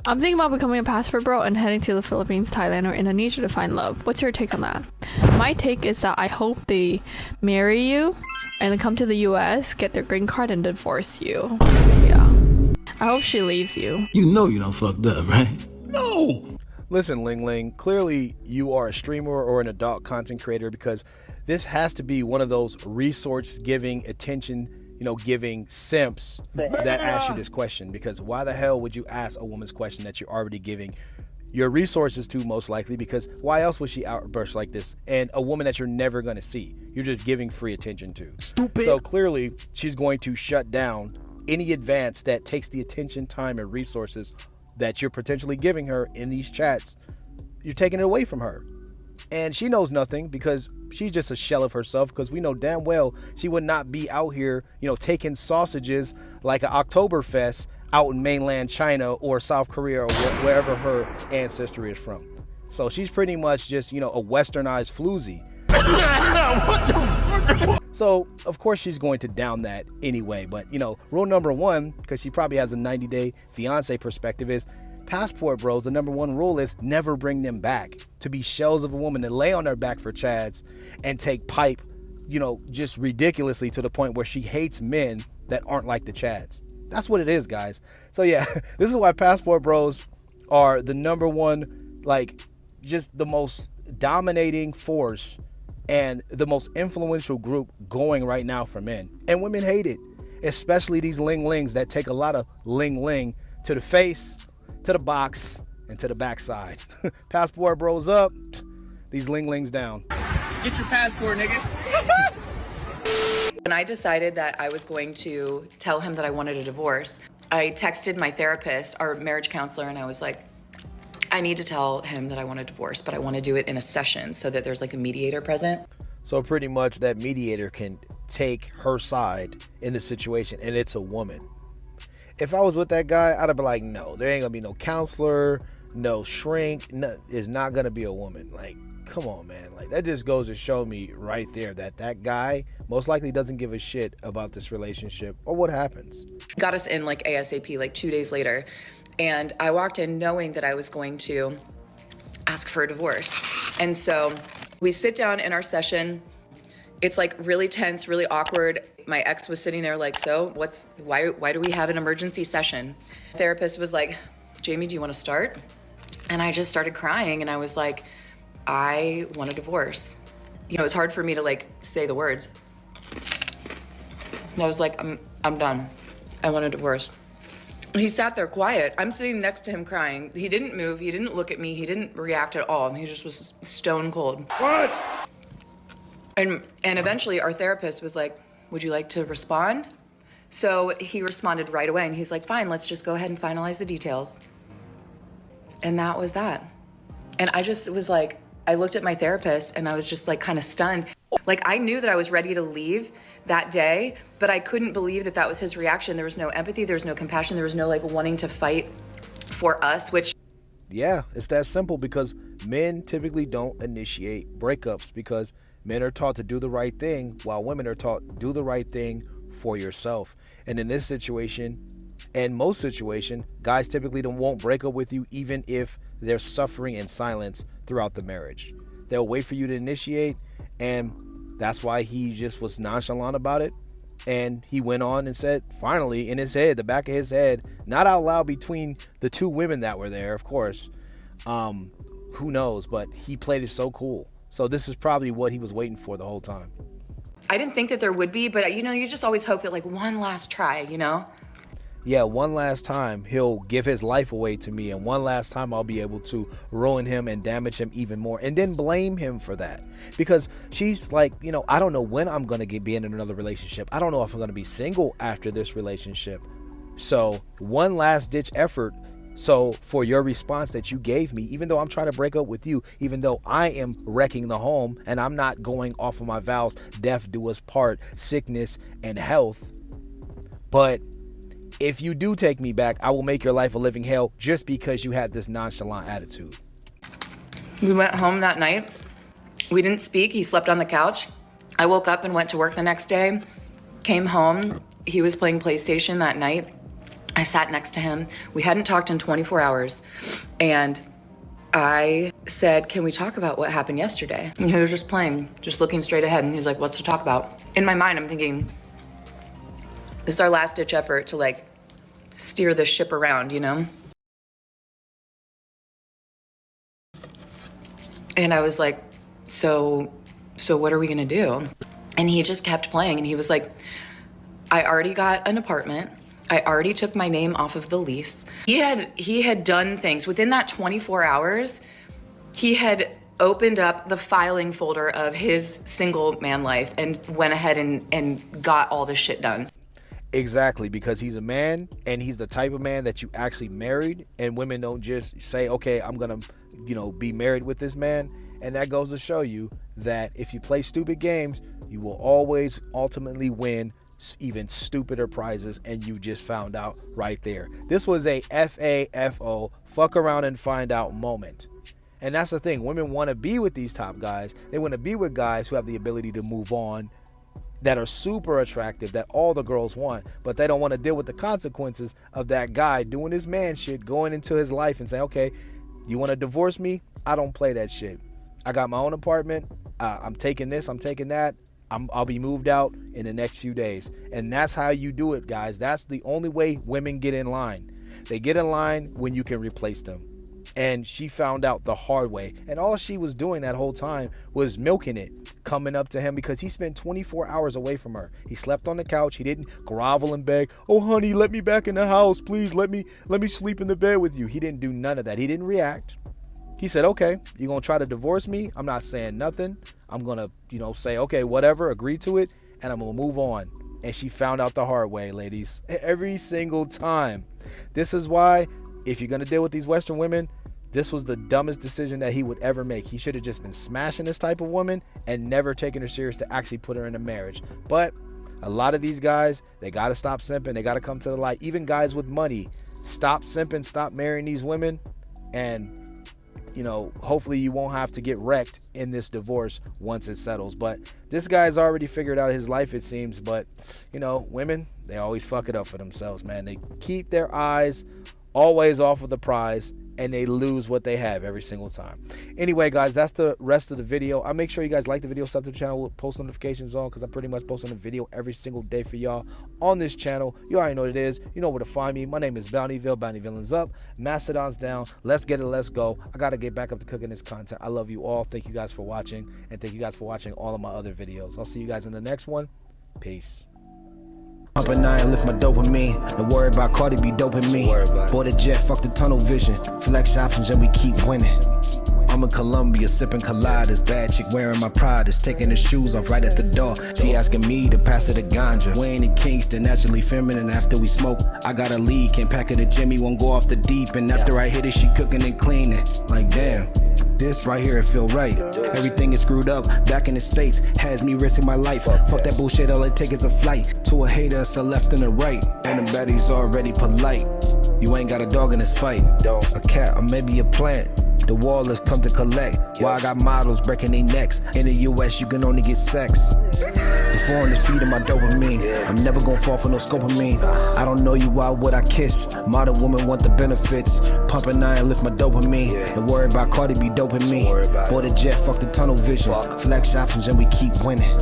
I'm thinking about becoming a passport bro and heading to the Philippines, Thailand, or Indonesia to find love. What's your take on that? My take is that I hope they marry you and then come to the US, get their green card, and divorce you. Yeah. I hope she leaves you. You know you done fucked up, right? No! Listen, Ling Ling, clearly you are a streamer or an adult content creator, because this has to be one of those resource-giving, attention-giving simps that ask you this question. Because why the hell would you ask a woman's question that you're already giving your resources to, most likely? Because why else would she outburst like this? And a woman that you're never going to see. You're just giving free attention to. Stupid. So clearly, she's going to shut down any advance that takes the attention, time, and resources that you're potentially giving her in these chats. You're taking it away from her. And she knows nothing, because she's just a shell of herself, because we know damn well she would not be out here, taking sausages like an Oktoberfest out in mainland China or South Korea or wherever her ancestry is from. So she's pretty much just, a westernized floozy. So, of course, she's going to down that anyway. But, rule number one, because she probably has a 90-day fiance perspective, is passport bros. The number one rule is never bring them back. To be shells of a woman that lay on their back for chads and take pipe, just ridiculously to the point where she hates men that aren't like the chads. That's what it is, guys. So, yeah, this is why passport bros are the number one, just the most dominating force and the most influential group going right now for men. And women hate it, especially these ling-lings that take a lot of ling-ling to the face, to the box, and to the backside. Passport bros up, these ling-lings down. Get your passport, nigga. When I decided that I was going to tell him that I wanted a divorce, I texted my therapist, our marriage counselor, and I was like, I need to tell him that I want a divorce, but I want to do it in a session so that there's a mediator present. So pretty much that mediator can take her side in the situation, and it's a woman. If I was with that guy, I'd have been like, no, there ain't gonna be no counselor, no shrink, it's not gonna be a woman. Come on, man. That just goes to show me right there that guy most likely doesn't give a shit about this relationship or what happens. Got us in ASAP, 2 days later. And I walked in knowing that I was going to ask for a divorce. And so we sit down in our session. It's really tense, really awkward. My ex was sitting there so why do we have an emergency session? The therapist was like, Jamie, do you want to start? And I just started crying, and I was like, I want a divorce. It's hard for me to say the words. And I was like, I'm done. I want a divorce. He sat there quiet. I'm sitting next to him crying. He didn't move. He didn't look at me. He didn't react at all. He just was stone cold. What? And eventually our therapist was like, would you like to respond? So he responded right away, and he's like, fine, let's just go ahead and finalize the details. And that was that. And I just was I looked at my therapist, and I was just kind of stunned. I knew that I was ready to leave that day, but I couldn't believe that that was his reaction. There was no empathy, there was no compassion, there was no wanting to fight for us, which... Yeah, it's that simple, because men typically don't initiate breakups because men are taught to do the right thing, while women are taught do the right thing for yourself. And in this situation, and most situations, guys typically won't break up with you even if they're suffering in silence throughout the marriage. They'll wait for you to initiate, and that's why he just was nonchalant about it. And he went on and said, finally, in his head, the back of his head, not out loud between the two women that were there, of course. Who knows? But he played it so cool. So this is probably what he was waiting for the whole time. I didn't think that there would be, but you just always hope that one last try, Yeah, one last time he'll give his life away to me, and one last time I'll be able to ruin him and damage him even more, and then blame him for that. Because she's I don't know when I'm going to be in another relationship. I don't know if I'm going to be single after this relationship. So one last ditch effort. So for your response that you gave me, even though I'm trying to break up with you, even though I am wrecking the home and I'm not going off of my vows, death do us part, sickness and health, but if you do take me back, I will make your life a living hell just because you had this nonchalant attitude. We went home that night. We didn't speak. He slept on the couch. I woke up and went to work the next day, came home. He was playing PlayStation that night. I sat next to him. We hadn't talked in 24 hours. And I said, can we talk about what happened yesterday? And he was just playing, just looking straight ahead. And he was like, what's to talk about? In my mind, I'm thinking, this is our last ditch effort to like steer the ship around, you know? And I was like, so what are we gonna do? And he just kept playing. And he was like, I already got an apartment. I already took my name off of the lease. He had done things within that 24 hours. He had opened up the filing folder of his single man life and went ahead and got all this shit done. Exactly, because he's a man, and he's the type of man that you actually married, and women don't just say, okay, I'm gonna, be married with this man. And that goes to show you that if you play stupid games, you will always ultimately win even stupider prizes, and you just found out right there. This was a FAFO, fuck around and find out moment. And that's the thing, women want to be with these top guys. They want to be with guys who have the ability to move on, that are super attractive, that all the girls want, but they don't want to deal with the consequences of that guy doing his man shit, going into his life and saying, okay, you want to divorce me? I don't play that shit. I got my own apartment. I'm taking this, I'm taking that. I'll be moved out in the next few days. And that's how you do it, guys. That's the only way women get in line. They get in line when you can replace them. And she found out the hard way. And all she was doing that whole time was milking it, coming up to him, because he spent 24 hours away from her. He slept on the couch. He didn't grovel and beg, oh, honey, let me back in the house. Please let me sleep in the bed with you. He didn't do none of that. He didn't react. He said, okay, you're going to try to divorce me? I'm not saying nothing. I'm going to, say, okay, whatever, agree to it, and I'm going to move on. And she found out the hard way, ladies, every single time. This is why, if you're going to deal with these Western women, this was the dumbest decision that he would ever make. He should have just been smashing this type of woman and never taking her serious to actually put her in a marriage. But a lot of these guys, they got to stop simping. They got to come to the light. Even guys with money, stop simping, stop marrying these women, and hopefully you won't have to get wrecked in this divorce once it settles. But this guy's already figured out his life, it seems. But, women, they always fuck it up for themselves, man. They keep their eyes always off of the prize, and they lose what they have every single time. Anyway, guys, that's the rest of the video. I'll make sure you guys like the video, sub to the channel with post notifications on, because I'm pretty much posting a video every single day for y'all on this channel. You already know what it is. You know where to find me. My name is Bountyville. Bounty Villains up. Mastodon's down. Let's get it. Let's go. I got to get back up to cooking this content. I love you all. Thank you guys for watching, and thank you guys for watching all of my other videos. I'll see you guys in the next one. Peace. Up at night, lift my dopamine. Don't worry about Cardi B doping me. Board a jet, fuck the tunnel vision. Flex options and we keep winning. I'm in Colombia sipping coladas. Bad chick wearing my pride is taking her shoes off right at the door. She asking me to pass her the ganja. We ain't in Kingston, naturally feminine after we smoke. I got a lead, can't pack her to Jimmy, won't go off the deep. And after I hit it, she cooking and cleaning. Like damn. This right here, it feel right. Everything is screwed up, back in the States, has me risking my life. Fuck that bullshit, all it take is a flight. To a hater, it's a left and a right. And the baddie's already polite. You ain't got a dog in this fight. A cat or maybe a plant. The wall has come to collect. Why I got models breaking their necks. In the US, you can only get sex. The foreign is feeding my dopamine. I'm never gonna fall for no scopamine. I don't know you, why would I kiss? Modern woman want the benefits. Pumping iron, lift my dopamine. Don't worry about Cardi B doping me. Board a jet, fuck the tunnel vision. Flex options and we keep winning.